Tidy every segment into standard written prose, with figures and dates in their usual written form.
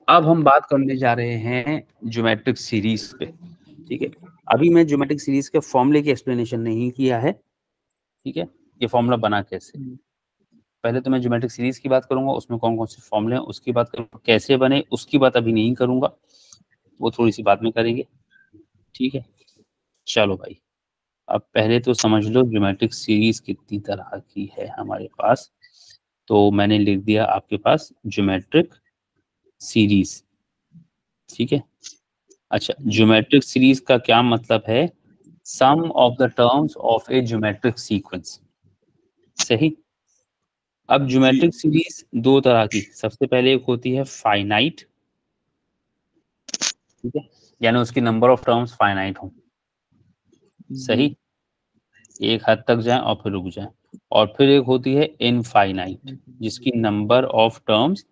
अब हम बात करने जा रहे हैं ज्योमेट्रिक सीरीज पे। ठीक है, अभी मैं ज्योमेट्रिक सीरीज के फॉर्मूले की एक्सप्लेनेशन नहीं किया है। ठीक है, ये फॉर्मूला बना कैसे, पहले तो मैं ज्योमेट्रिक सीरीज की बात करूंगा, उसमें कौन कौन से फॉर्मूले हैं उसकी बात करूंगा, कैसे बने उसकी बात अभी नहीं करूंगा, वो थोड़ी सी बाद में करेंगे। ठीक है, चलो भाई, अब पहले तो समझ लो ज्योमेट्रिक सीरीज कितनी तरह की है हमारे पास। तो मैंने लिख दिया आपके पास ज्योमेट्रिक सीरीज। ठीक है, अच्छा, ज्योमेट्रिक सीरीज का क्या मतलब है? Sum of the terms of a geometric sequence. सही। अब जी ज्योमेट्रिक सीरीज दो तरह की, सबसे पहले एक होती है फाइनाइट। ठीक है, यानी उसकी नंबर ऑफ टर्म्स फाइनाइट हो। जी सही, एक हद तक जाए और फिर रुक जाए। और फिर एक होती है इनफाइनाइट, जिसकी नंबर ऑफ टर्म्स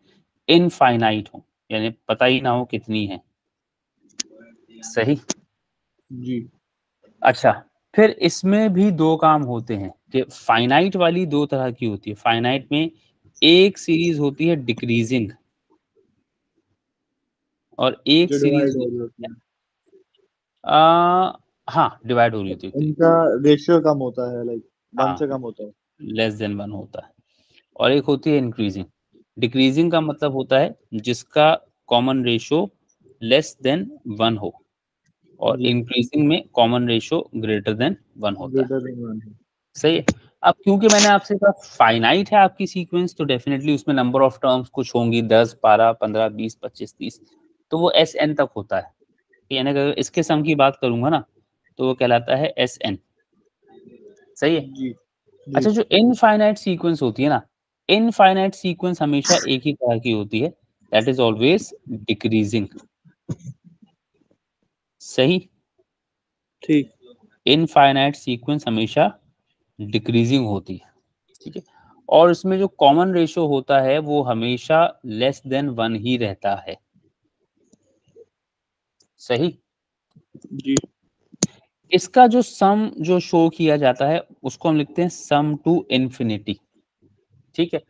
इनफाइनाइट हो, यानी पता ही ना हो कितनी है। सही। जी अच्छा, फिर इसमें भी दो काम होते हैं कि फाइनाइट वाली दो तरह की होती है। फाइनाइट में एक सीरीज होती है डिक्रीजिंग और एक जो सीरीज डिवाइड हो होती रही होती है है, हाँ, डिवाइड हो रही होती है, उनका रेशियो कम होता है, लाइक वन हाँ, से कम होता है। लेस देन वन होता है। और एक होती है इंक्रीजिंग। डिक्रीजिंग का मतलब होता है जिसका common ratio less than one हो, और जी, इंक्रीजिंग में common ratio greater than one होता है। ग्रेटर देन वन है। सही है। अब क्योंकि मैंने आपसे कहा फाइनाइट है आपकी सीक्वेंस, तो डेफिनेटली उसमें नंबर ऑफ टर्म्स कुछ होंगी, 10 12 15 20 25 30, तो वो एस एन तक होता है। यानी अगर इसके सम की बात करूंगा ना, तो वो कहलाता है एस एन। सही है। जी जी अच्छा, जो इनफाइनाइट सीक्वेंस होती है ना, इनफाइनाइट सीक्वेंस हमेशा एक ही तरह की होती है, दैट इज ऑलवेज डिक्रीजिंग। सही। ठीक। इनफाइनाइट सीक्वेंस हमेशा डिक्रीजिंग होती है। ठीक है, और इसमें जो कॉमन रेशियो होता है वो हमेशा लेस देन वन ही रहता है। सही। जी इसका जो सम जो शो किया जाता है उसको हम लिखते हैं सम टू इन्फिनिटी। ठीक है,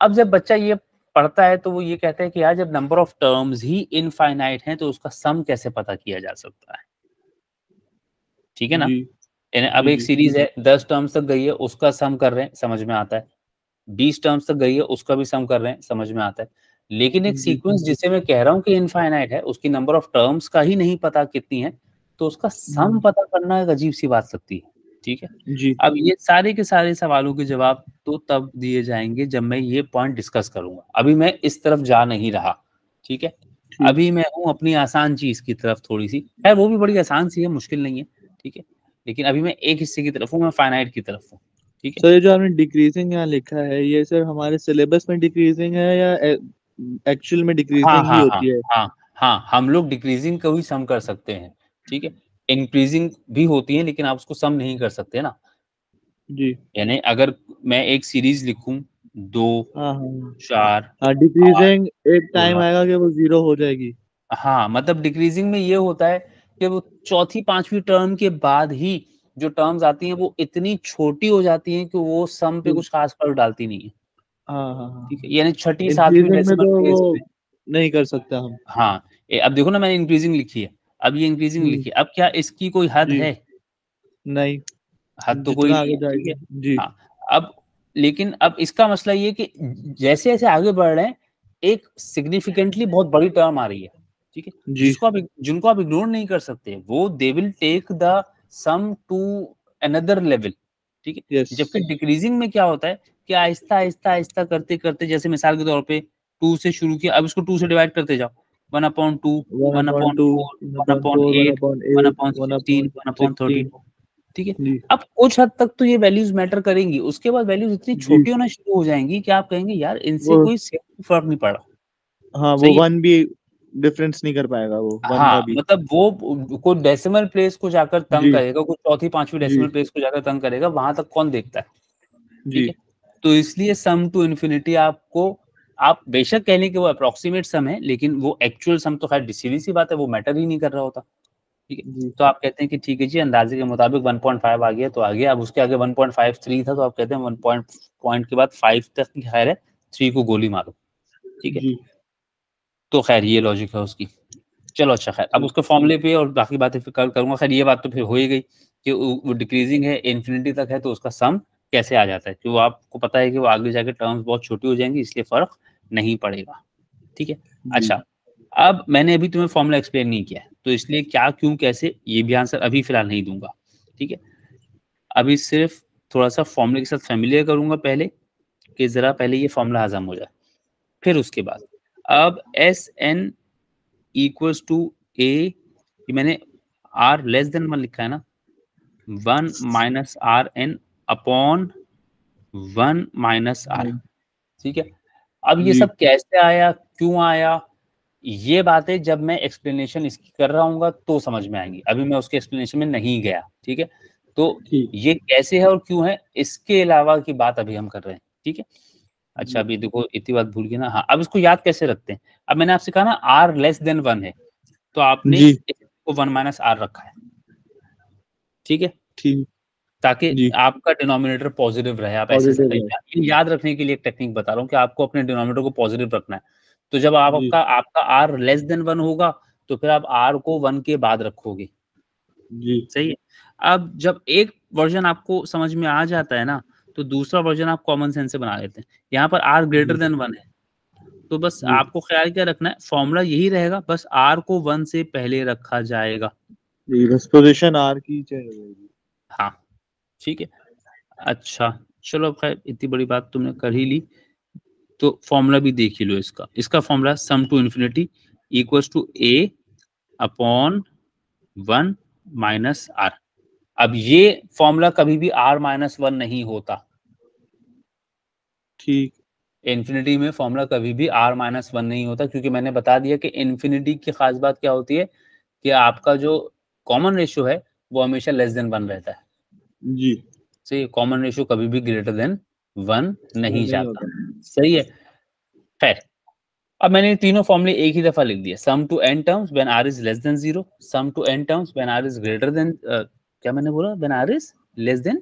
अब जब बच्चा ये पढ़ता है तो वो ये कहता है कि यार जब number of terms he infinite हैं तो उसका सम कैसे पता किया जा सकता है? ठीक है ना। जी यानी अब जी एक जी सीरीज है, 10 टर्म्स तक गई है, उसका सम कर रहे हैं, समझ में आता है। 20 टर्म्स तक गई है, उसका भी सम कर रहे हैं, समझ में आता है। लेकिन एक जी सीक्वेंस जिसे मैं कह रहा हूं कि इनफाइनाइट है, उसकी नंबर ऑफ टर्म्स का ही नहीं पता कितनी है, तो उसका सम पता करना एक अजीब सी बात लगती है। ठीक है, जी अब ये सारे के सारे सवालों के जवाब तो तब दिए जाएंगे जब मैं ये पॉइंट डिस्कस करूंगा। अभी मैं इस तरफ जा नहीं रहा। ठीक है, ठीक। अभी मैं हूं अपनी आसान चीज की तरफ थोड़ी सी, है वो भी बड़ी आसान सी है, मुश्किल नहीं है। ठीक है, लेकिन अभी मैं एक हिस्से की तरफ हूँ, मैं फाइनाइट की तरफ हूँ। ठीक है, सर, ये जो आपने डिक्रीजिंग यहाँ लिखा है, ये सिर्फ हमारे सिलेबस में डिक्रीजिंग है या एक्चुअल में हाँ डिक्रीजिंग ही हाँ हाँ होती है? हाँ हाँ, हम लोग डिक्रीजिंग को भी सम कर सकते हैं। ठीक है, इंक्रीजिंग भी होती है लेकिन आप उसको सम नहीं कर सकते ना। जी। यानी अगर मैं एक सीरीज लिखूं, 2 हाँ हाँ 4 हाँ, 8 डिक्रीजिंग एक टाइम 16, आएगा कि वो जीरो हो जाएगी। हाँ, मतलब डिक्रीजिंग में ये होता है कि वो चौथी पांचवी टर्म के बाद ही जो टर्म्स आती हैं वो इतनी छोटी हो जाती हैं कि वो सम पे तो कुछ खास फर्क डालती नहीं है। हाँ हाँ ठीक है, हाँ, यानी छठी सातवीं इंक्रीजिंग में डेसिमल तो वो प्लेस पे, नहीं कर सकते हम। हाँ, अब देखो ना मैंने इंक्रीजिंग लिखी है, अब ये इंक्रीजिंग हम्म, लिखी है, अब क्या इसकी कोई हद जी। है? नहीं, हद तो कोई जितना नहीं आगे है। ठीक है, जाएगी। जी हाँ, अब लेकिन अब इसका मसला ये कि जैसे जैसे आगे बढ़ रहे हैं एक सिग्निफिकेंटली बहुत बड़ी टर्म आ रही है। ठीक है, जी जिनको आप इग्नोर नहीं कर सकते, वो they will take the sum to another level. ठीक यस। है, जबकि डिक्रीजिंग में क्या होता है कि आहिस्ता आहिस्ता आहिस्ता करते करते, जैसे मिसाल के तौर पे 2 से शुरू किया, अब इसको 2 से डिवाइड करते जाओ, 1/2, one upon 1/4, two, one upon four, one 1/8, upon eight, one 1/16, upon 1/13। 16। ठीक है, जी। अब कुछ हद तक तो ये वैल्यूज मैटर करेंगी, उसके बाद वैल्यूज इतनी जी छोटी होना शुरू हो जाएंगी कि आप कहेंगे यार इनसे वो, कोई सेंस फर्क नहीं पड़ा। हाँ, वो सही है। वन भी डिफरेंस नहीं कर पाएगा, वो वन का हाँ, भी। मतलब वो कोई डेसिमल प्लेस को जाकर तंग जी करेगा, कोई चौथी पांचवी जी डेसिमल प्लेस को जाकर तंग करेगा, वहां तक कौन देखता है? ठीक जी है, तो इसलिए सम टू इन्फिनिटी आपको, आप बेशक कह लें कि वो अप्रोक्सीमेट सम है, लेकिन वो एक्चुअल सम तो खैर सीधी सी बात है, वो मैटर ही नहीं कर रहा होता। ठीक है, जी तो आप कहते हैं कि ठीक है जी, अंदाजे के मुताबिक 1.5 आ गया तो आ गया, अब उसके आगे 1.53 था तो आप कहते हैं 1 पॉइंट के बाद 5 तक की खैर है, 3 को गोली मारो। ठीक है, जी तो खैर ये लॉजिक है उसकी। चलो अच्छा, खैर अब उसके फॉर्मूले पे और बाकी बातें फिर कल करूंगा। खैर ये बात तो फिर हो ही गई कि वो डिक्रीजिंग है, इन्फिनिटी तक है, तो उसका सम कैसे आ जाता है, कि वो आपको पता है कि वो आगे जाके टर्म्स बहुत छोटी हो जाएंगी, इसलिए फर्क नहीं पड़ेगा। ठीक है। अच्छा, अब मैंने अभी तुम्हें फॉर्मूला एक्सप्लेन नहीं किया है, तो इसलिए क्या क्यों कैसे ये भी आंसर अभी फिलहाल नहीं दूंगा। ठीक है, अभी सिर्फ थोड़ा सा फॉर्मूले के साथ फेमिलियर करूंगा पहले, कि जरा पहले ये फॉर्मूला हजम हो जाए, फिर उसके बाद अब एस एन इक्वल्स टू ए, ये मैंने आर लेस देन 1 लिखा है ना, 1 minus r n upon 1 minus r. ठीक है, अब ये सब कैसे आया, क्यों आया, ये बातें जब मैं एक्सप्लेनेशन इसकी कर रहा हूँ तो समझ में आएंगी, अभी मैं उसके एक्सप्लेनेशन में नहीं गया। ठीक है, तो ये कैसे है और क्यों है, इसके अलावा की बात अभी हम कर रहे हैं। ठीक है, अच्छा अभी देखो इतनी बात भूल गए ना। हाँ, अब इसको याद कैसे रखते हैं। अब मैंने आपसे कहा ना आर लेस देन 1 है, तो आपने इसको 1 माइनस आर रखा है। ठीक है, ताकि आपका डिनोमिनेटर पॉजिटिव रहे, आप ऐसे याद रखने के लिए एक टेक्निक बता रहा हूँ कि आपको अपने डिनोमिनेटर को पॉजिटिव रखना है। तो जब आपका आर लेस देन 1 होगा, तो फिर आप आर को 1 के बाद रखोगे। सही है। अब जब एक वर्जन आपको समझ में आ जाता है ना, तो दूसरा वर्जन आप कॉमन सेंस से बना लेते हैं। यहाँ पर आर ग्रेटर देन 1 है, तो बस आपको ख्याल क्या रखना है, फॉर्मूला यही रहेगा, बस आर को 1 से पहले रखा जाएगा। बस पोजीशन आर की चाहिए। हाँ ठीक है। अच्छा चलो, अब खैर इतनी बड़ी बात तुमने कर ही ली, तो फॉर्मूला भी देख ही लो इसका। इसका formula sum to infinity equals to a upon 1 minus r. अब ये फॉर्मूला कभी भी आर माइनस 1 नहीं होता। ठीक, इन्फिनिटी में फॉर्मूला कभी भी आर माइनस 1 नहीं होता, क्योंकि मैंने बता दिया कि इन्फिनिटी की खास बात क्या होती है, कि आपका जो कॉमन रेशियो है वो हमेशा लेस देन 1 रहता है। जी, सही, कॉमन रेशियो कभी भी ग्रेटर देन 1 नहीं जाता। सही है। खैर, अब मैंने तीनों फॉर्मूले एक ही दफा लिख दिया। Sum to n terms when r is less than 0, sum to n terms when r is greater than, क्या मैंने बोला, when r is less than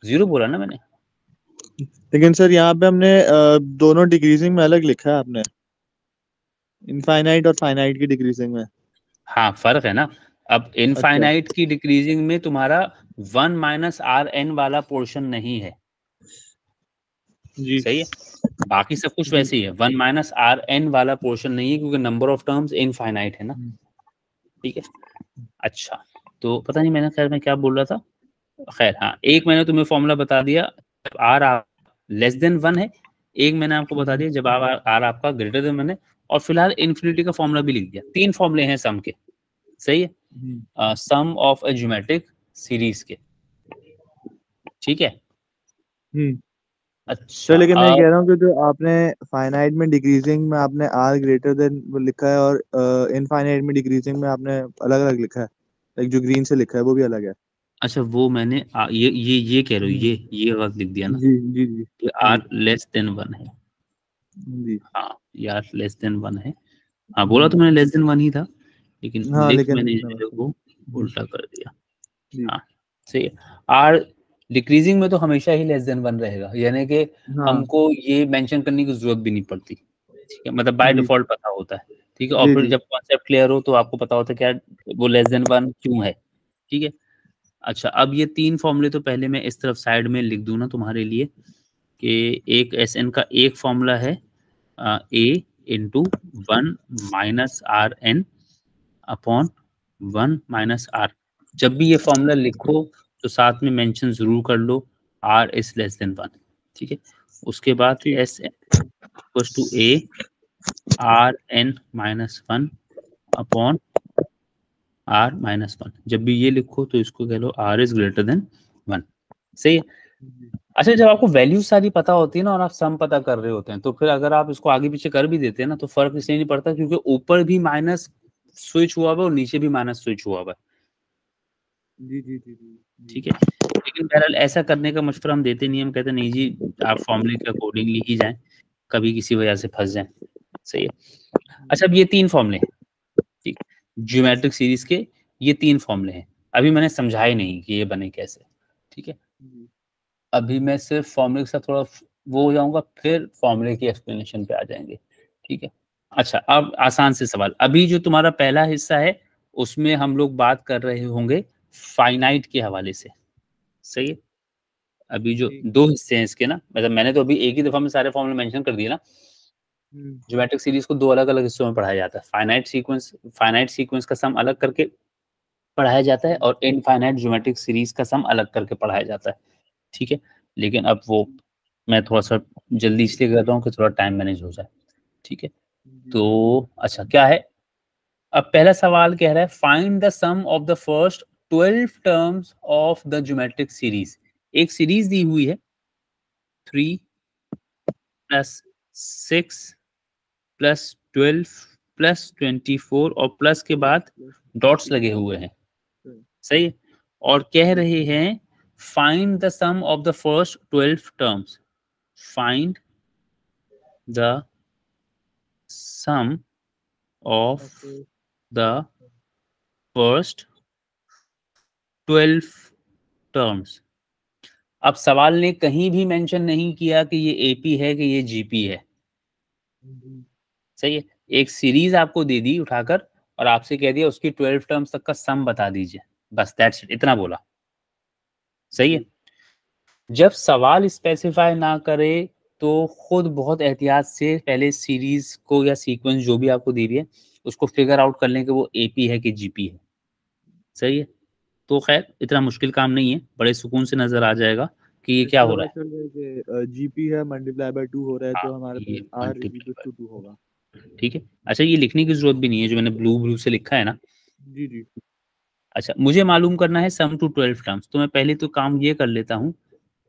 0 बोला ना मैंने। लेकिन सर यहाँ पे हमने दोनों डिक्रीजिंग में अलग लिखा है आपने, इनफाइनाइट और फाइनाइट की डिक्रीजिंग में। हाँ फर्क है ना। अब इनफाइनाइट की डिक्रीजिंग में तुम्हारा 1 माइनस आर एन वाला पोर्शन नहीं है। जी, सही है, बाकी सब कुछ वैसे ही है, 1 माइनस आर एन वाला पोर्शन नहीं है, क्योंकि नंबर ऑफ टर्म्स इनफाइनाइट है ना। ठीक है। अच्छा, तो पता नहीं मैंने, खैर मैं क्या बोल रहा था। खैर हाँ, एक मैंने तुम्हें फॉर्मूला बता दिया जब आर लेस देन 1 है, एक मैंने आपको बता दिया जब आर आपका ग्रेटर देन 1 है, और फिलहाल इन्फिनिटी का फॉर्मूला भी लिख दिया। 3 फॉर्मूले हैं सम के। सही है, sum of a geometric series के। ठीक है। अच्छा, लेकिन मैं कह रहा हूँ कि जो आपने फाइनाइट में डिक्रीजिंग में आपने आर ग्रेटर देन लिखा है, और इनफाइनाइट में डिक्रीजिंग में आपने अलग अलग लिखा है, लाइक जो ग्रीन से लिखा है वो भी अलग है। अच्छा वो मैंने ये कह रहे हो, ये गलत लिख दिया ना, जी जी जी कि आर लेस देन 1 है। जी, हाँ यार लेस देन 1 है। हाँ बोला तो मैंने लेस देन 1 ही था, लेकिन हाँ, लिख लेकिन मैंने जो है वो उल्टा कर दिया। जी, हाँ सही है। आर डिक्रीजिंग में तो हमेशा ही लेस देन 1 रहेगा, यानी कि हाँ, हमको ये मेंशन करने की जरूरत भी नहीं पड़ती। ठीक है, मतलब बाय जी डिफॉल्ट पता होता है। ठीक है, और जी फिर जी, जब कॉन्सेप्ट क्लियर हो तो आपको पता होता है क्या वो लेस देन 1 क्यों है। ठीक है। अच्छा, अब ये 3 फॉर्मूले तो पहले मैं इस तरफ साइड में लिख दूं ना तुम्हारे लिए, कि एक एस एन का एक फॉर्मूला है a into 1 minus r n upon 1 minus r. जब भी ये फॉर्मूला लिखो तो साथ में मेंशन जरूर कर लो आर इज लेस देन 1। ठीक है, उसके बाद s n equals to a r n minus 1 upon r minus 1। जब भी ये लिखो तो इसको कह लो आर इज ग्रेटर देन 1। सही है। अच्छा, जब आपको वैल्यू सारी पता होती है ना, और आप सम पता कर रहे होते हैं, तो फिर अगर आप इसको आगे पीछे कर भी देते हैं ना, तो फर्क इसलिए नहीं पड़ता, क्योंकि ऊपर भी माइनस स्विच हुआ हुआ है और नीचे भी माइनस स्विच हुआ हुआ है। जी जी जी जी, ठीक है, लेकिन बहरहाल ऐसा करने का मशवरा हम देते नहीं, हम कहते नहीं जी आप फॉर्मूले के अकॉर्डिंगली ही जाएं, कभी किसी वजह से फंस जाएं। सही है। अच्छा, अब ये 3 फॉर्मूले हैं। ठीक, ज्योमेट्रिक सीरीज के ये 3 फॉर्मूले हैं। अभी मैंने समझाया नहीं कि ये बने कैसे। ठीक है, अभी मैं सिर्फ फॉर्मूले के साथ थोड़ा वो हो जाऊंगा, फिर फॉर्मूले की एक्सप्लेनेशन पे आ जाएंगे। ठीक है, अच्छा, अब आसान से सवाल, अभी जो तुम्हारा पहला हिस्सा है उसमें हम लोग बात कर रहे होंगे फाइनाइट के हवाले से, सही है। अभी जो जी। दो हिस्से हैं इसके ना, मतलब मैंने तो अभी एक ही दफा में सारे फॉर्मूले मेंशन कर दिए ना। ज्योमेट्रिक सीरीज को दो अलग अलग हिस्सों में पढ़ाया जाता है। फाइनाइट सीक्वेंस का सम अलग करके पढ़ाया जाता है और इनफाइनाइट ज्योमेट्रिक सीरीज का सम अलग करके पढ़ाया जाता है, ठीक है। लेकिन अब वो मैं थोड़ा सा जल्दी इसलिए कर रहा हूँ कि थोड़ा टाइम मैनेज हो जाए, ठीक है। तो अच्छा क्या है, अब पहला सवाल कह रहा है find the sum of the first 12 terms of the geometric series. एक सीरीज दी हुई है 3 प्लस 6 प्लस 12 प्लस 24 और प्लस के बाद डॉट्स लगे हुए हैं, सही है। और कह रहे हैं find the sum of the first 12 terms, find the sum of the first 12 terms. अब सवाल ने कहीं भी मेंशन नहीं किया कि ये एपी है कि ये जीपी है, सही है। एक सीरीज आपको दे दी उठाकर और आपसे कह दिया उसकी 12 टर्म्स तक का सम बता दीजिए, बस दैट्स इट, इतना बोला, सही है। जब सवाल स्पेसिफाई ना करे तो खुद बहुत एहतियात से पहले सीरीज को या सीक्वेंस जो भी आपको दी हुई है उसको फिगर आउट कर लें कि वो एपी है कि जीपी है, सही है। तो खैर इतना मुश्किल काम नहीं है, बड़े सुकून से नजर आ जाएगा कि ये क्या हो पता रहा है। चल रहा है कि जीपी है मल्टीप्लाई बाय 2 हो रहा है, हाँ, तो हमारे ये पास r is equal multiply, to 2 होगा। ठीक है। अच्छा ये लिखने की जरूरत भी नहीं है जो मैंने ब्लू ब्लू से लिखा है ना। जी जी। अच्छा मुझे मालूम करना है सम टू 12 टर्म्स, तो मैं पहले तो काम ये कर लेता हूँ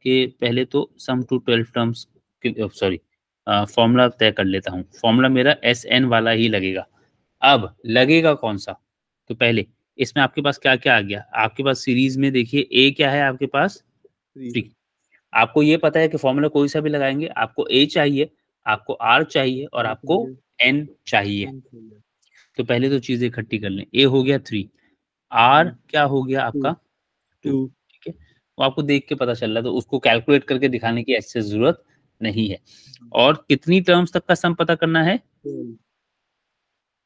कि पहले तो सम टू 12 टर्म्स, सॉरी फॉर्मूला तय कर लेता हूँ। फॉर्मूला मेरा एस एन वाला ही लगेगा। अब लगेगा कौन सा, तो पहले इसमें आपके पास क्या क्या आ गया, आपके पास सीरीज में देखिए ए क्या है आपके पास 3 3। आपको ये पता है कि फॉर्मूला कोई सा भी लगाएंगे आपको ए चाहिए, आपको आर चाहिए और आर आपको चाहिए, एन चाहिए। एन चाहिए। तो पहले तो चीजें इकट्ठी कर लें, ए हो गया 3, आर जी। क्या हो गया 2 आपका 2, 2। ठीक है। वो आपको देख के पता चल रहा है तो उसको कैलकुलेट करके दिखाने की ऐसे जरूरत नहीं है। और कितनी टर्म्स तक का सम पता करना है, 12।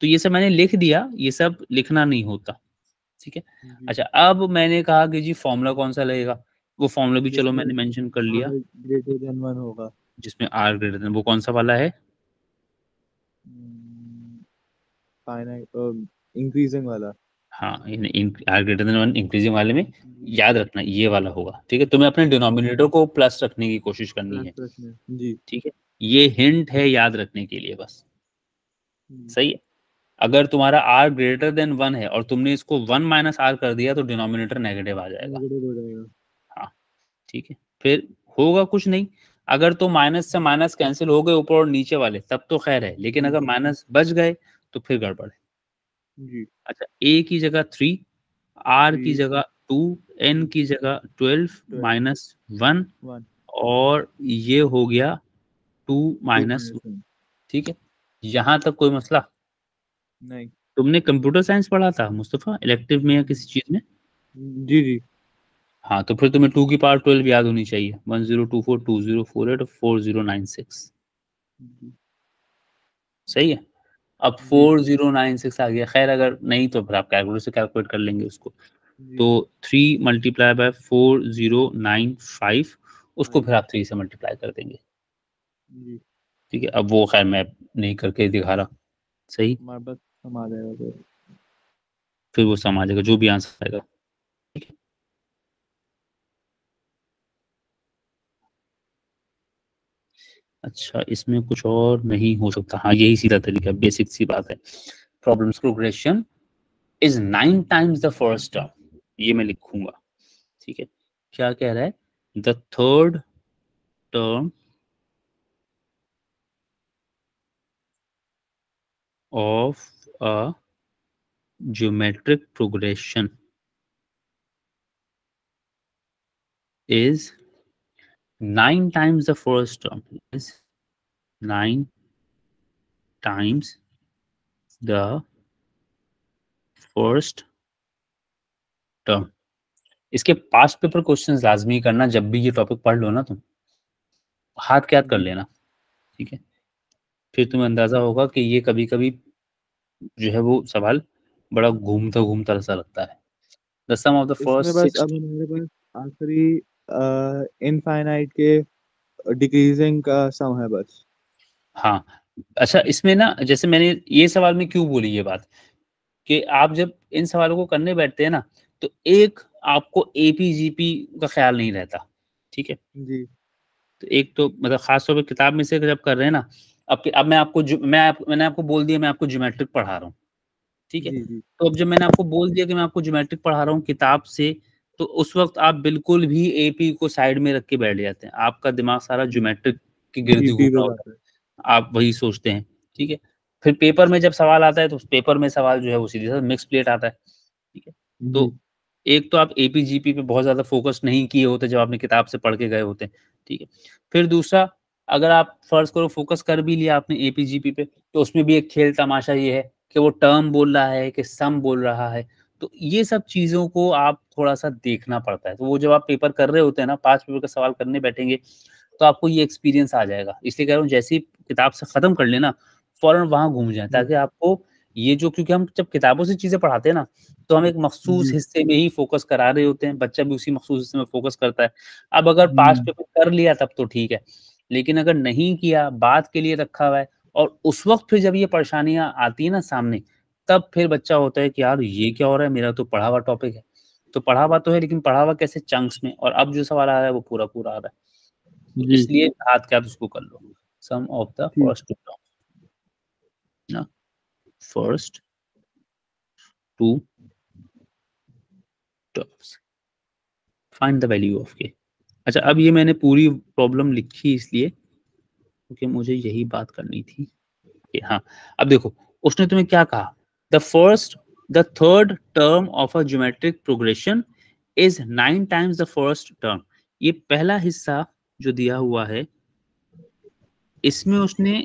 तो ये सब मैंने लिख दिया, ये सब लिखना नहीं होता, ठीक है। जी। अच्छा अब मैंने कहा कि जी फॉर्मूला कौन सा लगेगा, वो फॉर्मूला भी चलो जिसमें मैंने मेंशन कर लिया, आर ग्रेटर देन 1 होगा। जिसमें आर ग्रेटर देन, वो कौन सा वाला है, फाइनाइट इंक्रीजिंग वाला। हाँ आर ग्रेटर देन 1 इंक्रीजिंग वाले में जी। याद रखना ये वाला होगा, ठीक है। तुम्हें अपने डिनोमिनेटर को प्लस रखने की कोशिश करनी प्लस है, प्लस में। जी। ठीक है। ये हिंट है याद रखने के लिए बस, जी। सही है। अगर तुम्हारा r ग्रेटर देन 1 है और तुमने इसको 1 माइनस आर कर दिया तो डिनोमिनेटर नेगेटिव आ जाएगा, नेगेटिव हो जाएगा। हाँ, ठीक है। फिर होगा कुछ नहीं, अगर तो माइनस से माइनस कैंसिल हो गए ऊपर और नीचे वाले तब तो खैर है, लेकिन जी। अगर माइनस बच गए तो फिर गड़बड़ है। जी। अच्छा ए की जगह 3, आर 3 की जगह 2, एन 2 की जगह 12 12 माइनस 1 1 और ये हो गया 2 2 माइनस, माइनस 1। ठीक है। यहां तक कोई मसला, नहीं। तुमने कंप्यूटर साइंस पढ़ा था मुस्तफा इलेक्टिव में या किसी चीज में, जी जी। हाँ तो फिर तुम्हें 2 की पावर 12 याद होनी चाहिए, 1024 2048 4096, जी। सही है। अब जी। 4096 आ गया, खैर अगर नहीं तो फिर आप कैलकुलेटर से कैलकुलेट कर लेंगे उसको। जी। तो 3 मल्टीप्लाई बाय 4095, उसको 5। फिर आप 3 से मल्टीप्लाई कर देंगे, जी। ठीक है। अब वो खैर मैं नहीं करके दिखा रहा, सही। हमारे पास सम आ जाएगा फिर। फिर वो सम आ जाएगा जो भी आंसर आएगा, ठीक है। अच्छा इसमें कुछ और नहीं हो सकता, हाँ यही सीधा तरीका, बेसिक सी बात है। Problems progression is 9 times the first term, ये मैं लिखूंगा, ठीक है। क्या कह रहा है, the third term of a geometric progression is 9 times the first term, is 9 times the first term। इसके पास्ट पेपर क्वेश्चंस लाजमी करना, जब भी ये टॉपिक पढ़ लो ना तुम हाथ क्या कर जी। लेना, ठीक है। फिर तुम्हें अंदाजा होगा कि ये कभी कभी जो है वो सवाल बड़ा घूमता घूमता सा लगता है। द सम ऑफ द इसमें फर्स्ट बस सिक्स। अब हमारे पास आखिरी इनफाइनाइट के डिक्रीजिंग का सम है बस। हाँ, अच्छा इसमें ना, जैसे मैंने ये सवाल में क्यों बोली ये बात, कि आप जब इन सवालों को करने बैठते हैं ना, तो एक आपको एपीजीपी का ख्याल नहीं रहता, ठीक है। जी तो एक तो मतलब खास तौर पे किताब में से जब कर रहे हैं ना, अब मैं आपको मैंने आपको बोल दिया मैं आपको ज्योमेट्रिक पढ़ा रहा हूँ, ठीक है। जी जी तो अब जब मैंने आपको बोल दिया कि मैं आपको ज्योमेट्रिक पढ़ा रहा हूँ किताब से, तो उस वक्त आप बिल्कुल भी एपी को साइड में रख के बैठ जाते हैं, आपका दिमाग सारा ज्योमेट्रिक के गिर्द ही घूम जीपी रहा पे होता जाता है। है, आप वही सोचते हैं, ठीक है। फिर पेपर में जब सवाल आता है तो उस पेपर में सवाल जो है वो सीधे साधा मिक्स प्लेट आता है, ठीक है। जी तो एक तो आप एपीजीपी पे बहुत ज्यादा फोकस नहीं किए होते जब आपने किताब से पढ़ के गए होते हैं, ठीक है। फिर दूसरा, अगर आप फर्ज करो फोकस कर भी लिया आपने एपीजीपी पे, तो उसमें भी एक खेल तमाशा ये है कि वो टर्म बोल रहा है कि सम बोल रहा है, तो ये सब चीजों को आप थोड़ा सा देखना पड़ता है। तो वो जब आप पेपर कर रहे होते हैं ना, 5 पेपर का सवाल करने बैठेंगे, तो आपको ये एक्सपीरियंस आ जाएगा। इसलिए कह रहा हूँ जैसे ही किताब से खत्म कर लेना, फौरन वहां घूम जाए, जी ताकि आपको ये जो, क्योंकि हम जब किताबों से चीजें पढ़ाते हैं ना, तो हम एक मखसूस जी हिस्से में ही फोकस करा रहे होते हैं, बच्चा भी उसी मखसूस हिस्से में फोकस करता है। अब अगर 5 पेपर कर लिया तब तो ठीक है, लेकिन अगर नहीं किया, बात के लिए रखा हुआ है, और उस वक्त फिर जब ये परेशानियां आती है ना सामने, तब फिर बच्चा होता है कि यार ये क्या हो रहा है, मेरा तो पढ़ा हुआ टॉपिक है। तो पढ़ा हुआ तो है, लेकिन पढ़ा हुआ कैसे चंक्स में, और अब जो सवाल आ रहा है वो पूरा पूरा आ रहा है। तो जी इसलिए हाथ क्या उसको कर लो, सम ऑफ द ठीक। फर्स्ट टू टर्म ना, first two terms, find the value of k. अच्छा, अब ये मैंने पूरी प्रॉब्लम लिखी इसलिए क्योंकि मुझे यही बात करनी थी कि हाँ, अब देखो उसने तुम्हें क्या कहा, the third term of a geometric progression is 9 times the first term. ये पहला हिस्सा जो दिया हुआ है, इसमें उसने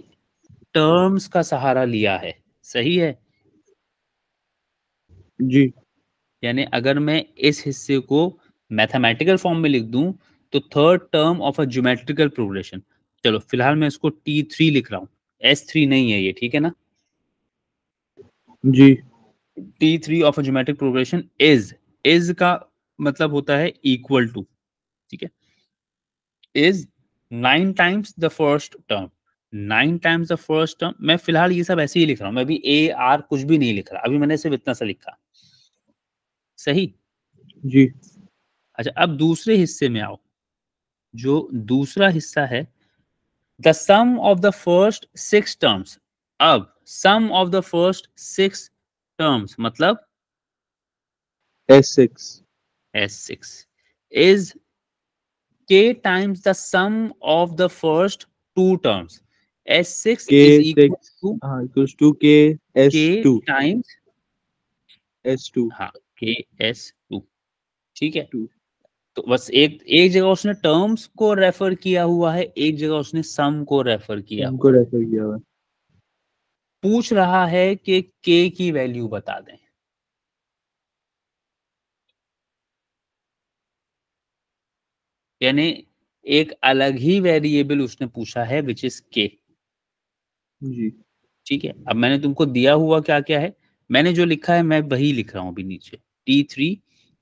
टर्म्स का सहारा लिया है, सही है। जी यानी अगर मैं इस हिस्से को मैथमेटिकल फॉर्म में लिख दूं, तो third term of a geometrical progression, चलो फिलहाल मैं इसको T3 लिख रहा हूँ, S3 नहीं है ये, ठीक है ना। जी T3 of a geometric progression is का मतलब होता है इक्वल टू, ठीक है, is 9 times the first term. 9 times the first term, मैं फिलहाल ये सब ऐसे ही लिख रहा हूँ, मैं अभी ए आर कुछ भी नहीं लिख रहा, अभी मैंने सिर्फ इतना सा लिखा, सही। जी अच्छा, अब दूसरे हिस्से में आओ, जो दूसरा हिस्सा है, the sum of the first 6 terms. अब sum of the first 6 terms मतलब S6 S6 is k times the sum of the first 2 terms. S6 is equal K6 to हाँ equals to k k s two times, S2 हाँ, KS2, ठीक है। To तो बस एक एक जगह उसने टर्म्स को रेफर किया हुआ है, एक जगह उसने सम को रेफर किया हमको हुआ है। रेफर किया हुआ है। पूछ रहा है कि k की वैल्यू बता दें, यानी एक अलग ही वेरिएबल उसने पूछा है विच इज के, जी ठीक है। अब मैंने तुमको दिया हुआ क्या क्या है, मैंने जो लिखा है मैं वही लिख रहा हूँ अभी नीचे, T3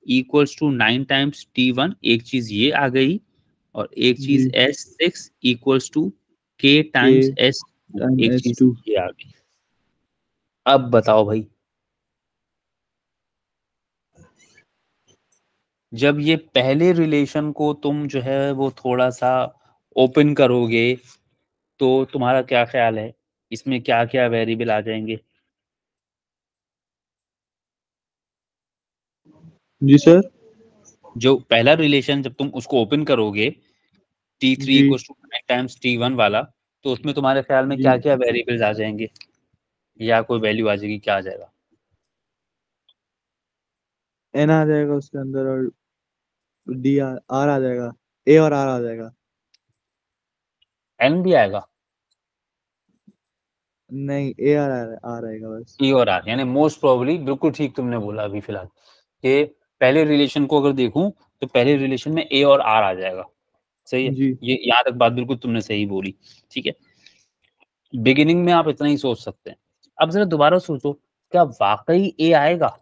equals to 9 times T1, एक चीज ये आ गई, और एक चीज जी S6 इक्वल्स टू K के टाइम्स S2, टाइम एक एस चीज टू ये आ गई। अब बताओ भाई, जब ये पहले रिलेशन को तुम जो है वो थोड़ा सा ओपन करोगे, तो तुम्हारा क्या ख्याल है, इसमें क्या क्या वेरिएबल आ जाएंगे। जी सर जो पहला रिलेशन जब तुम उसको ओपन करोगे, T3 ji equal to 9 times T1 वाला, तो उसमें तुम्हारे ख्याल में जी क्या क्या वेरिएबल्स आ जाएंगे, या कोई वैल्यू आ जाएगी, क्या आ जाएगा। एन आ जाएगा उसके अंदर और डी आर आर आ जाएगा ए और आर आ जाएगा। एन भी आएगा, नहीं ए आर आ रहेगा बस। ई और आर, यानी मोस्ट प्रोबेबली बिल्कुल ठीक तुमने बोला अभी फिलहाल, कि पहले रिलेशन को अगर देखूं तो पहले रिलेशन में ए और आर आ जाएगा, सही है। जी ये यहाँ तक बात बिल्कुल तुमने सही बोली, ठीक है। बिगिनिंग में आप इतना ही सोच सकते हैं। अब जरा दोबारा सोचो, क्या वाकई ए आएगा?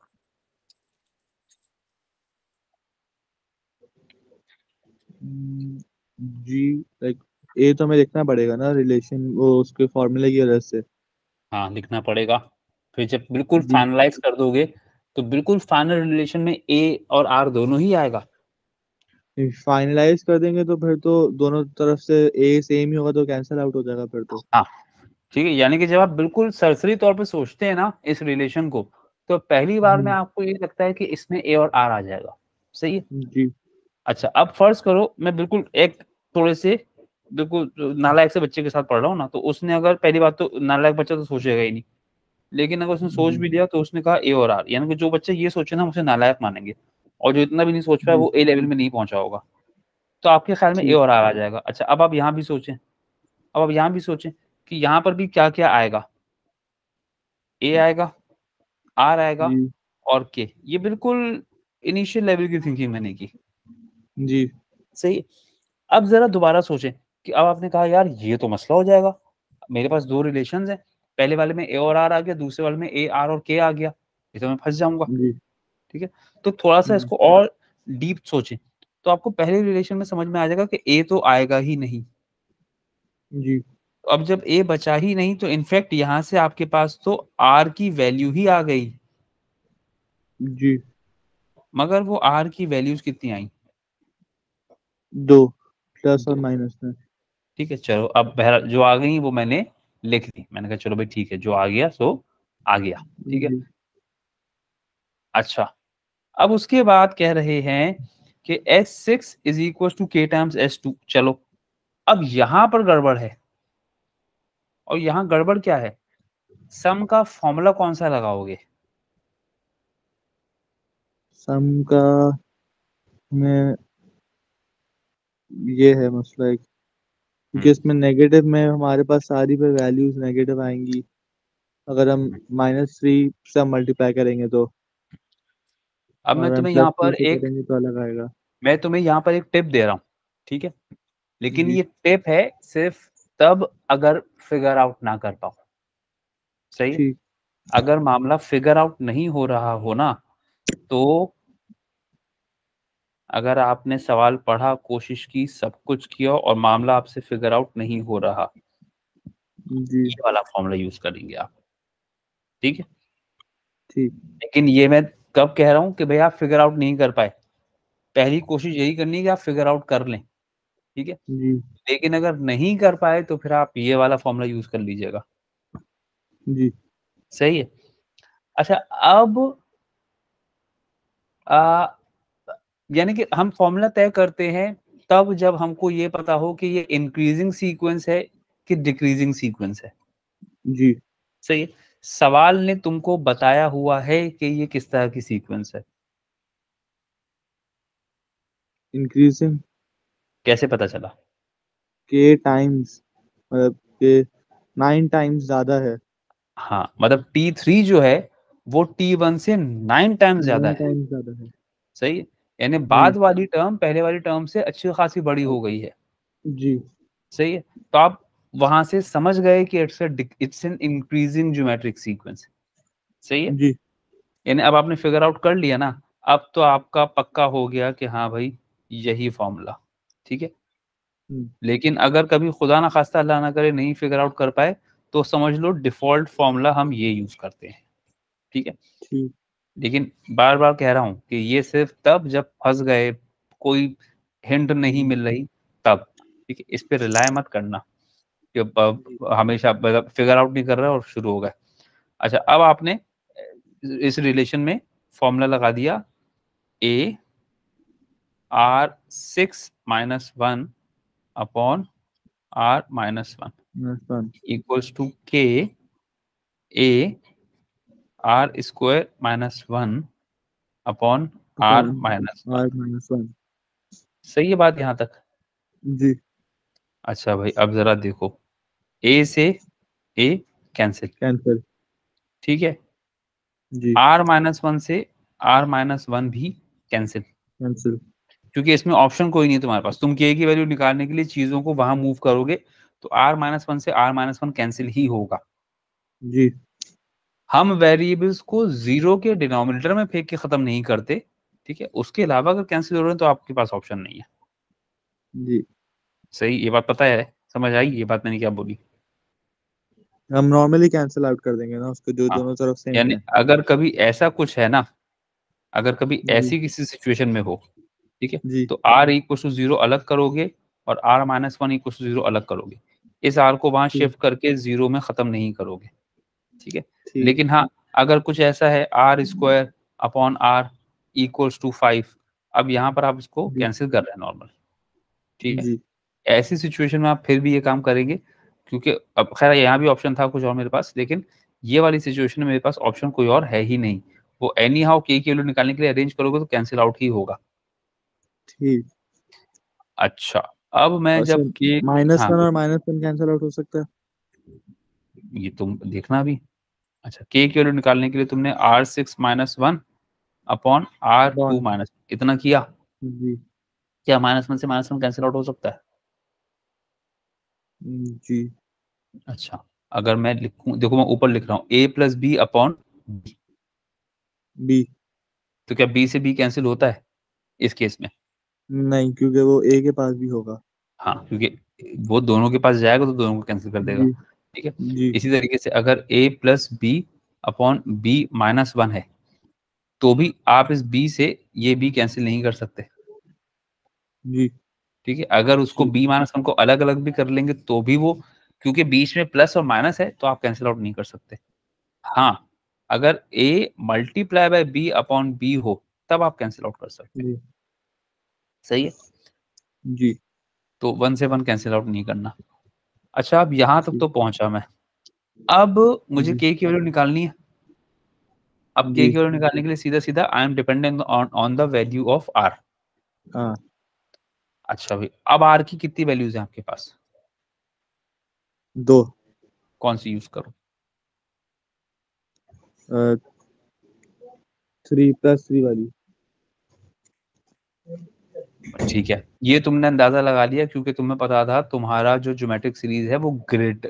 जी, लाइक ए तो हमें देखना पड़ेगा ना, रिलेशन वो उसके फॉर्मूले की वजह से। हाँ, लिखना पड़ेगा। फिर जब बिल्कुल जी, फाइनलाइज कर दोगे तो बिल्कुल फाइनल रिलेशन में ए और आर दोनों ही आएगा। फाइनलाइज कर देंगे तो फिर तो दोनों तरफ से ए सेम ही होगा, तो कैंसिल आउट हो जाएगा फिर तो। हाँ, ठीक है, यानी कि जब आप बिल्कुल सरसरी तौर पे सोचते हैं ना इस रिलेशन को, तो पहली बार में हम्म, आपको ये लगता है कि इसमें ए और आर आ जाएगा। सही है। जी, अच्छा, अब फर्ज करो मैं बिल्कुल एक थोड़े से बिल्कुल नालायक से बच्चे के साथ पढ़ रहा हूँ ना, तो उसने अगर पहली बात तो नालायक बच्चा तो सोचेगा ही नहीं, लेकिन अगर उसने सोच जी, भी लिया तो उसने कहा ए और आर, यानी कि जो बच्चे ये सोचे ना उसे नालायक मानेंगे, और जो इतना भी नहीं सोच पाया जी, वो ए लेवल में नहीं पहुंचा होगा। तो आपके ख्याल में ए ठीक, और आर आ जाएगा। अच्छा, अब आप यहाँ भी सोचें, अब आप यहाँ भी सोचें कि यहाँ पर भी क्या क्या आएगा। ए आएगा, आर आएगा, जी, और के। ये बिल्कुल इनिशियल लेवल की थिंकिंग मैंने की। जी, सही है। अब जरा दोबारा सोचें कि अब आपने कहा यार ये तो मसला हो जाएगा, मेरे पास दो रिलेशंस हैं, पहले वाले में ए और आर आ गया, दूसरे वाले में ए आर और के आ गया, ये तो मैं फंस जाऊंगा। जी, ठीक है, तो थोड़ा सा हम्म, इसको और डीप सोचें, तो आपको पहले रिलेशन में समझ में आ जाएगा कि ए तो आएगा ही नहीं। जी, तो अब जब ए बचा ही नहीं तो इनफैक्ट यहां से आपके पास तो आर की वैल्यू ही आ गई, जी, मगर वो आर की वैल्यूज कितनी आई? दो, प्लस और दो। माइनस में। ठीक है, चलो अब बहरहाल जो आ गई वो मैंने लिख दी, मैंने कहा चलो भाई ठीक है, जो आ गया सो आ गया। ठीक है। जी, अच्छा, अब उसके बाद कह रहे हैं कि S6 इज इक्वल टू के टाइम्स S2। चलो, अब यहां पर गड़बड़ है, और यहां गड़बड़ क्या है? सम का फॉर्मूला कौन सा लगाओगे? सम का में ये है मसला एक, क्योंकि हम्म, इसमें नेगेटिव में हमारे पास सारी पे वैल्यूज नेगेटिव आएंगी, अगर हम -3 से हम मल्टीप्लाई करेंगे तो, अब और हम पर +2 से एक करेंगे तो अलग आएगा। मैं तुम्हें यहाँ पर एक टिप दे रहा हूँ। ठीक है, लेकिन जी, ये टिप है सिर्फ तब अगर फिगर आउट ना कर पाओ। सही है? ठीक, अगर मामला फिगर आउट नहीं हो रहा हो ना, तो अगर आपने सवाल पढ़ा, कोशिश की, सब कुछ किया और मामला आपसे फिगर आउट नहीं हो रहा, जी, ये वाला फॉर्मूला यूज करेंगे आप। ठीक है, ठीक, लेकिन ये मैं कब कह रहा हूँ कि भाई आप फिगर आउट नहीं कर पाए, पहली कोशिश यही करनी है कि आप फिगर आउट कर लें। ठीक है, जी, लेकिन अगर नहीं कर पाए तो फिर आप ये वाला फॉर्मूला यूज कर लीजिएगा। जी, सही है। अच्छा, अब आ, यानी कि हम फॉर्मूला तय करते हैं तब जब हमको ये पता हो कि ये इंक्रीजिंग सीक्वेंस है कि डिक्रीजिंग सीक्वेंस है। जी, सही है। सवाल ने तुमको बताया हुआ है कि ये किस तरह की सीक्वेंस है, इंक्रीजिंग कैसे पता चला? के टाइम्स, मतलब के 9 टाइम्स ज्यादा है, हाँ, मतलब T3 जो है वो T1 से 9 टाइम्स ज्यादा 9 है। टाइम्स ज्यादा है। सही है, यानी जी, बाद वाली टर्म पहले वाली टर्म से अच्छी खासी बड़ी हो गई है। जी, सही है, तो आप वहां से समझ गए कि it's an increasing geometric sequence. सही है, जी, यानी अब आपने फिगर आउट कर लिया ना, अब तो आपका पक्का हो गया कि हाँ भाई यही फॉर्मूला। ठीक है, हम्म, लेकिन अगर कभी खुदा ना खास्ता अल्लाह ना करे नहीं फिगर आउट कर पाए, तो समझ लो डिफॉल्ट फॉर्मूला हम ये यूज करते हैं। ठीक है, ठीक, लेकिन बार बार कह रहा हूं कि ये सिर्फ तब जब फंस गए, कोई हिंट नहीं जी, मिल रही, तब। ठीक है, इस पे रिलाय मत करना कि जी, हमेशा फिगर आउट नहीं कर रहा और शुरू हो गए। अच्छा, अब आपने इस रिलेशन में फॉर्मूला लगा दिया, ए R6 - 1 अपॉन R-1 आसान, इक्वल्स टू के ए R² - 1 upon upon R-1। R-1। सही है बात यहाँ तक? जी, अच्छा भाई, अब जरा देखो, ए से ए कैंसिल। कैंसिल, ठीक है, जी, R-1 से R-1 भी कैंसिल, कैंसिल, क्योंकि इसमें ऑप्शन कोई नहीं है तुम्हारे पास, तुम के की वैल्यू निकालने के लिए चीजों को वहां मूव करोगे, तो r-1 से r-1 कैंसिल ही होगा। जी हम वेरिएबल्स को 0 के डिनोमिनेटर में फेंक के खत्म नहीं करते, ठीक है। उसके अलावा अगर कैंसिल हो रहे हैं तो आपके पास ऑप्शन नहीं है। जी सही, ये बात पता है, समझ आई ये बात मैंने क्या बोली? हम नॉर्मली कैंसिल आउट कर देंगे ना उसको, जो हाँ, दोनों तरफ सेम यानी है। अगर कभी ऐसा कुछ है ना, अगर कभी जी ऐसी किसी सिचुएशन में हो, ठीक है, जी तो r=0 अलग करोगे और r-1=0 अलग करोगे। इस r को वहां ठीक शिफ्ट करके 0 में खत्म नहीं करोगे, ठीक है। ठीक लेकिन हाँ, अगर कुछ ऐसा है r²/r=5, अब यहाँ पर आप इसको जी कैंसिल कर रहे हैं नॉर्मल, ठीक है। जी ऐसी सिचुएशन में आप फिर भी ये काम करेंगे, क्योंकि अब खैर यहाँ भी ऑप्शन था कुछ और मेरे पास, लेकिन ये वाली सिचुएशन में मेरे पास ऑप्शन कोई और है ही नहीं। वो एनी हाउ के की वैल्यू निकालने के लिए अरेंज करोगे तो कैंसिल आउट ही होगा। ठीक। अच्छा, अब मैं अच्छा, जब के -1 हाँ, और -1 कैंसिल आउट हो सकता है। ये तुम देखना अभी। अच्छा, के की वैल्यू निकालने के लिए तुमने r6-1 upon r2 bond. Minus इतना किया। जी क्या -1 से -1 कैंसिल आउट हो सकता है? जी अच्छा, अगर मैं लिखूं, देखो मैं ऊपर लिख रहा हूँ a+b अपॉन b, बी। तो क्या b से b कैंसिल होता है इस केस में? नहीं, क्योंकि वो ए के पास भी होगा। हाँ, क्योंकि वो दोनों के पास जाएगा तो दोनों को कैंसिल कर देगा, जी ठीक है। जी इसी तरीके से अगर a+b अपॉन b-1 है, तो भी आप इस b से ये b कैंसिल नहीं कर सकते, जी ठीक है। अगर उसको ठीक b-1 को अलग अलग भी कर लेंगे तो भी वो, क्योंकि बीच में प्लस और माइनस है तो आप कैंसिल आउट नहीं कर सकते। हाँ, अगर a multiply by b upon b हो तब आप कैंसिल आउट कर सकते हैं। जी सही है, जी तो 1 से 1 कैंसिल आउट नहीं करना। अच्छा, अब यहाँ तक ठीक तो पहुंचा मैं। अब मुझे जी k की वैल्यू निकालनी है। अब k जी की वैल्यू निकालने के लिए सीधा सीधा I am dependent on the value of r। हाँ। अच्छा भाई, अब r की कितनी वैल्यूज है आपके पास? 2। कौन सी यूज करूं? 3+3 वाली। ठीक है, ये तुमने अंदाजा लगा लिया क्योंकि तुम्हें पता था तुम्हारा जो ज्योमेट्रिक सीरीज है वो ग्रेड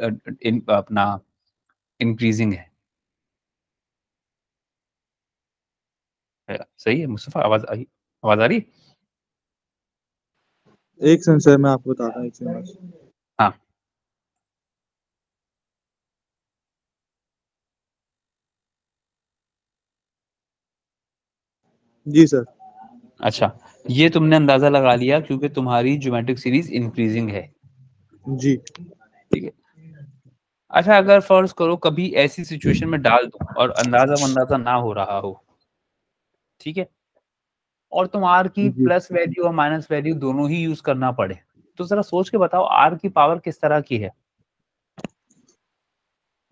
अपना इंक्रीजिंग है। सही है मुस्तफा, आवाज आ रही? एक सेंसर मैं आपको बताता हूँ, एक सेकंड। हाँ। जी सर। अच्छा, ये तुमने अंदाजा लगा लिया क्योंकि तुम्हारी ज्योमेट्रिक सीरीज इंक्रीजिंग है, जी ठीक है। अच्छा, अगर फर्ज करो कभी ऐसी सिचुएशन में डाल दो और अंदाजा वंदाजा ना हो रहा हो, ठीक है, और तुम आर की जी प्लस वैल्यू और माइनस वैल्यू दोनों ही यूज करना पड़े, तो जरा सोच के बताओ आर की पावर किस तरह की है?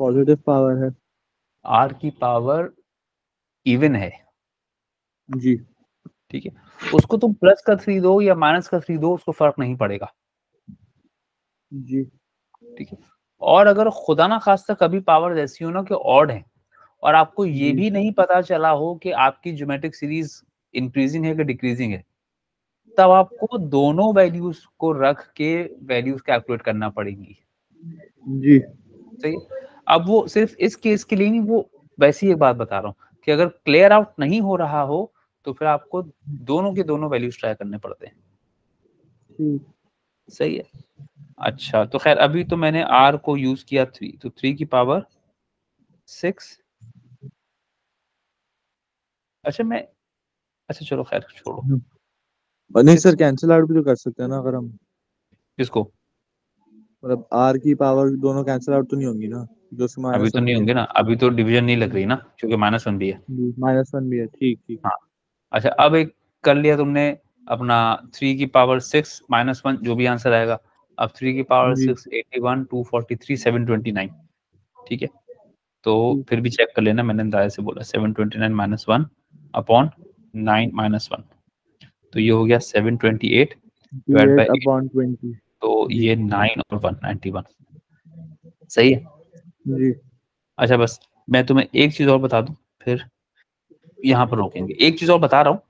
पॉजिटिव पावर है। आर की पावर इवन है, जी ठीक है। उसको तुम प्लस का 3 दो या माइनस का 3 दो, उसको फर्क नहीं पड़ेगा, जी ठीक है। और अगर खुदा ना खास्ता कभी पावर ऐसी हो ना कि ऑड है और आपको ये जी भी नहीं पता चला हो कि आपकी ज्योमेट्रिक सीरीज इंक्रीजिंग है कि डिक्रीजिंग है, तब आपको दोनों वैल्यूज को रख के वैल्यूज कैलकुलेट करना पड़ेंगी। जी सही है? अब वो सिर्फ इस केस के लिए नहीं, वो वैसी एक बात बता रहा हूँ कि अगर क्लियर आउट नहीं हो रहा हो तो फिर आपको दोनों के दोनों वैल्यूज ट्राई करने पड़ते हैं। ठीक। सही है। अच्छा, तो खैर अभी तो मैंने r को यूज किया 3, तो 3 की पावर 6। अच्छा मैं, अच्छा चलो खैर छोड़ो। नहीं सर, 6 कैंसिल आउट भी तो कर सकते हैं ना, अगर हम किसको? मतलब आर की पावर दोनों कैंसिल आउट तो नहीं होंगी ना, जो उसमें अभी तो -1 नहीं भी है। होंगे ना, अभी तो डिवीजन नहीं लग रही ना क्योंकि -1 भी है। जी, -1 भी है। ठीक ठीक। हाँ। अच्छा, अब एक कर लिया तुमने अपना 3 की पावर 6 -1 जो भी आंसर आएगा। अब 3 की पावर जी 6 81 243 729, ठीक है। तो ठीक। फिर भी चेक कर लेना, मैंने अंदाजे से बोला 729 -1 अपॉन 9 -1, तो ये हो गया 728 डिवाइड बाय 8, 8/20। तो जी ये 9 और 191। सही है। जी अच्छा बस मैं तुम्हें एक चीज और बता दूं, फिर यहाँ पर रोकेंगे। एक चीज और बता रहा हूँ,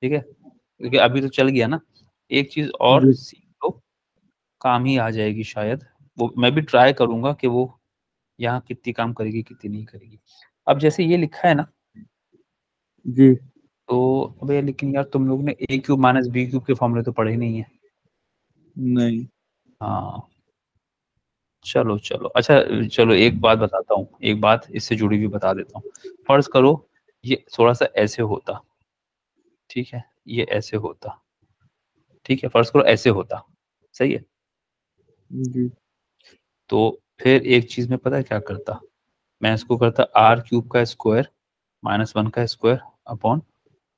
ठीक है, क्योंकि अभी तो चल गया ना। एक चीज और जी सीख लो, काम ही आ जाएगी शायद। वो मैं भी ट्राई करूंगा कि वो यहाँ कितनी काम करेगी कितनी नहीं करेगी। अब जैसे ये लिखा है ना, जी तो अबे लेकिन यार तुम लोग ने a cube minus b cube के फॉर्मूले तो पढ़े नहीं है। नहीं। हाँ चलो चलो, अच्छा चलो एक बात बताता हूँ, एक बात इससे जुड़ी हुई बता देता हूँ। फर्ज करो ये थोड़ा सा ऐसे होता, ठीक है, ये ऐसे होता, ठीक है, फर्ज करो ऐसे होता, सही है। जी तो फिर एक चीज में पता है क्या करता, मैं इसको करता आर क्यूब का स्क्वायर माइनस 1 का square upon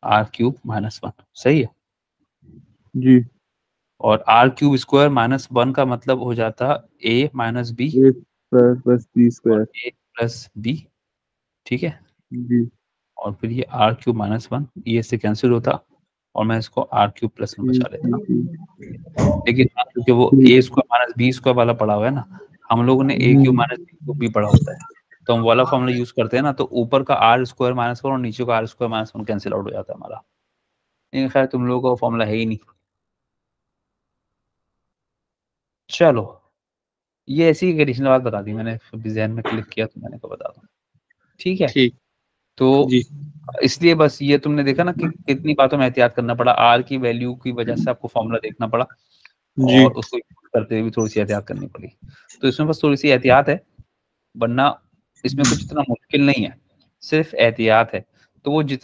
r cube minus 1, सही है। जी। और आर क्यूब स्क्वायर माइनस 1 का मतलब हो जाता a minus b a square plus b और स्क्वायर। a प्लस बी, ठीक है। जी और फिर ये आर क्यूब माइनस 1 ये इससे कैंसिल होता और मैं इसको आर क्यूब प्लस में बचा ठीक लेता। ठीक लेकिन हाँ, क्योंकि वो ठीक। ए स्क्वायर माइनस बी स्क्वायर वाला पढ़ा हुआ है ना, हम लोगों ने ए क्यूब माइनस बी क्यूब भी पढ़ा होता है, तो हम वाला फॉर्मूला यूज करते हैं ना, तो ऊपर का आर स्क्वायर माइनस 1 और नीचे का r square minus 1 cancel out हो जाता है हमारा। लेकिन खैर तुम लोगों का फॉर्मूला है ही नहीं। चलो ये ऐसी एक एडिशनल बात बता दी मैंने, जहन में क्लिक किया तो मैंने कहा बता दूं, ठीक है। ठीक। तो जी इसलिए बस ये तुमने देखा ना कि कितनी बातों में एहतियात करना पड़ा, आर की वैल्यू की वजह से आपको फॉर्मूला देखना पड़ा जी। और उसको यूज करते हुए भी थोड़ी सी एहतियात करनी पड़ी। तो इसमें बस थोड़ी सी एहतियात है, वरना इसमें कुछ इतना मुश्किल नहीं है, सिर्फ एहतियात है। तो वो जितना